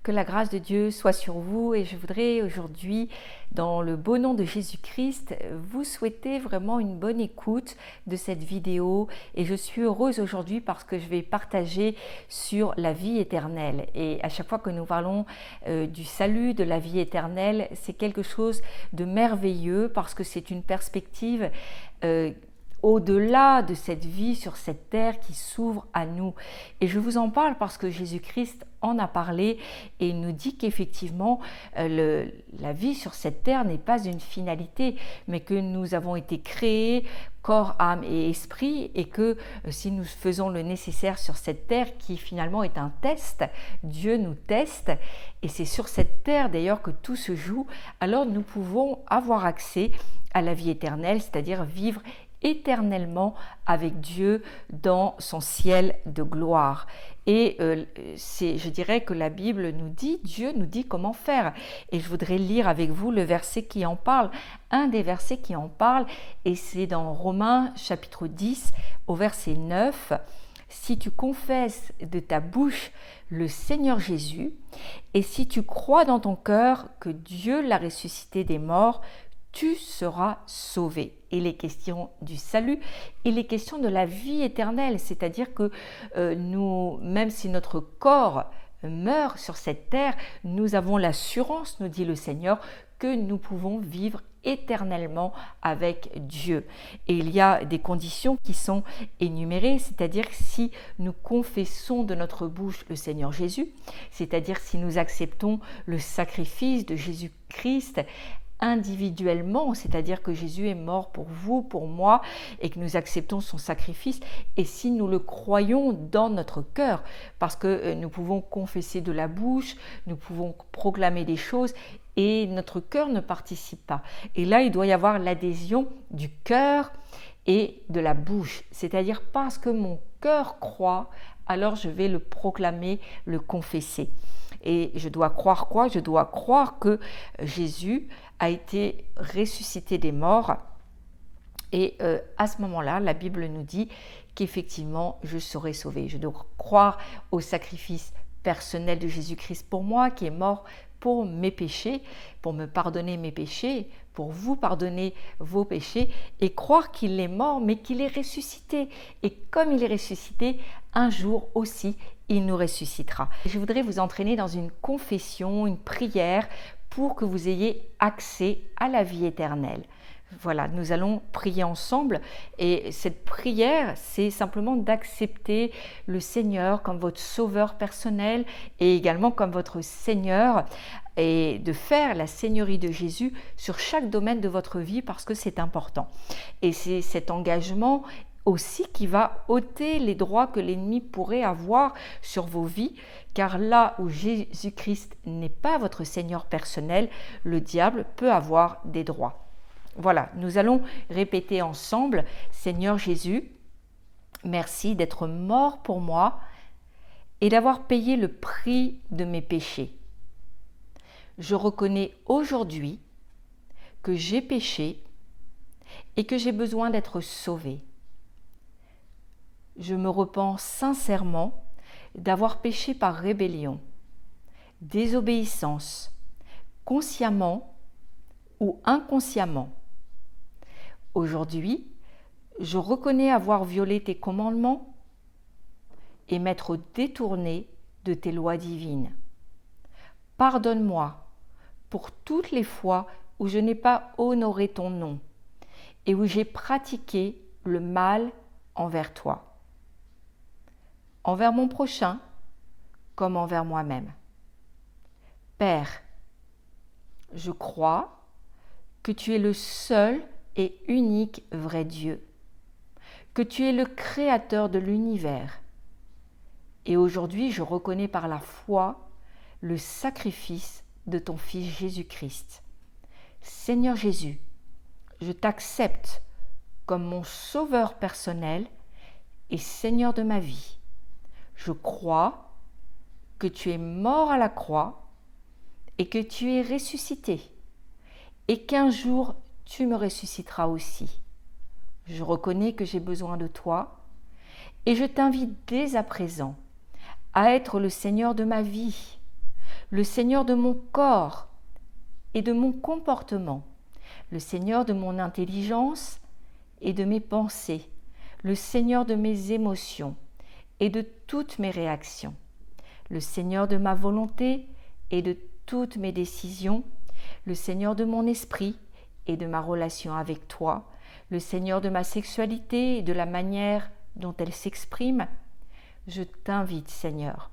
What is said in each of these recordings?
Que la grâce de Dieu soit sur vous et je voudrais aujourd'hui, dans le beau nom de Jésus-Christ, vous souhaiter vraiment une bonne écoute de cette vidéo et je suis heureuse aujourd'hui parce que je vais partager sur la vie éternelle. Et à chaque fois que nous parlons du salut, de la vie éternelle, c'est quelque chose de merveilleux parce que c'est une perspective au-delà de cette vie sur cette terre qui s'ouvre à nous. Et je vous en parle parce que Jésus-Christ en a parlé et il nous dit qu'effectivement la vie sur cette terre n'est pas une finalité, mais que nous avons été créés corps, âme et esprit, et que si nous faisons le nécessaire sur cette terre qui finalement est un test, Dieu nous teste et c'est sur cette terre d'ailleurs que tout se joue, alors nous pouvons avoir accès à la vie éternelle, c'est-à-dire vivre éternellement avec Dieu dans son ciel de gloire. Et je dirais que la Bible nous dit, Dieu nous dit comment faire. Et je voudrais lire avec vous le verset qui en parle, un des versets qui en parle, et c'est dans Romains chapitre 10 au verset 9. Si tu confesses de ta bouche le Seigneur Jésus, et si tu crois dans ton cœur que Dieu l'a ressuscité des morts, tu seras sauvé. Et les questions du salut et les questions de la vie éternelle, c'est-à-dire que nous, même si notre corps meurt sur cette terre, nous avons l'assurance, nous dit le Seigneur, que nous pouvons vivre éternellement avec Dieu. Et il y a des conditions qui sont énumérées, c'est-à-dire si nous confessons de notre bouche le Seigneur Jésus, c'est-à-dire si nous acceptons le sacrifice de Jésus-Christ individuellement, c'est-à-dire que Jésus est mort pour vous, pour moi, et que nous acceptons son sacrifice, et si nous le croyons dans notre cœur, parce que nous pouvons confesser de la bouche, nous pouvons proclamer des choses, et notre cœur ne participe pas. Et là, il doit y avoir l'adhésion du cœur et de la bouche, c'est-à-dire parce que mon cœur croit, alors je vais le proclamer, le confesser. Et je dois croire quoi? Je dois croire que Jésus a été ressuscité des morts. Et à ce moment-là, la Bible nous dit qu'effectivement, je serai sauvé. Je dois croire au sacrifice personnel de Jésus-Christ pour moi, qui est mort pour mes péchés, pour me pardonner mes péchés, pour vous pardonner vos péchés, et croire qu'il est mort, mais qu'il est ressuscité. Et comme il est ressuscité, un jour aussi, il nous ressuscitera. Je voudrais vous entraîner dans une confession, une prière, pour que vous ayez accès à la vie éternelle. Voilà, nous allons prier ensemble et cette prière, c'est simplement d'accepter le Seigneur comme votre sauveur personnel et également comme votre Seigneur et de faire la seigneurie de Jésus sur chaque domaine de votre vie parce que c'est important. Et c'est cet engagement aussi qui va ôter les droits que l'ennemi pourrait avoir sur vos vies, car là où Jésus-Christ n'est pas votre Seigneur personnel, le diable peut avoir des droits. Voilà, nous allons répéter ensemble, Seigneur Jésus, merci d'être mort pour moi et d'avoir payé le prix de mes péchés. Je reconnais aujourd'hui que j'ai péché et que j'ai besoin d'être sauvé. Je me repens sincèrement d'avoir péché par rébellion, désobéissance, consciemment ou inconsciemment. Aujourd'hui, je reconnais avoir violé tes commandements et m'être détourné de tes lois divines. Pardonne-moi pour toutes les fois où je n'ai pas honoré ton nom et où j'ai pratiqué le mal envers toi, envers mon prochain comme envers moi-même. Père, je crois que tu es le seul et unique vrai Dieu, que tu es le créateur de l'univers. Et aujourd'hui, je reconnais par la foi le sacrifice de ton Fils Jésus-Christ. Seigneur Jésus, je t'accepte comme mon sauveur personnel et Seigneur de ma vie. Je crois que tu es mort à la croix et que tu es ressuscité et qu'un jour tu me ressusciteras aussi. Je reconnais que j'ai besoin de toi et je t'invite dès à présent à être le Seigneur de ma vie. le Seigneur de mon corps et de mon comportement, le Seigneur de mon intelligence et de mes pensées, le Seigneur de mes émotions et de toutes mes réactions, le Seigneur de ma volonté et de toutes mes décisions, le Seigneur de mon esprit et de ma relation avec toi, le Seigneur de ma sexualité et de la manière dont elle s'exprime. Je t'invite, Seigneur,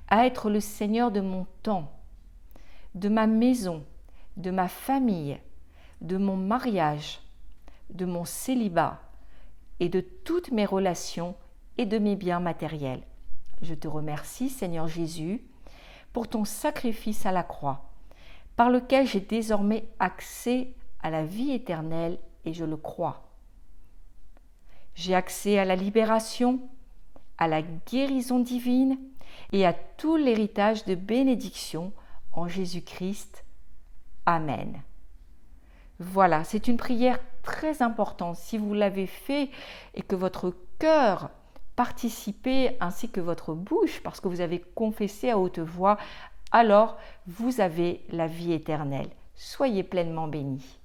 à être le Seigneur de mon temps, de ma maison, de ma famille, de mon mariage, de mon célibat et de toutes mes relations et de mes biens matériels. Je te remercie, Seigneur Jésus, pour ton sacrifice à la croix, par lequel j'ai désormais accès à la vie éternelle et je le crois. J'ai accès à la libération, à la guérison divine et à tout l'héritage de bénédiction en Jésus-Christ. Amen. Voilà, c'est une prière très importante. Si vous l'avez fait et que votre cœur participait ainsi que votre bouche, parce que vous avez confessé à haute voix, alors vous avez la vie éternelle. Soyez pleinement bénis.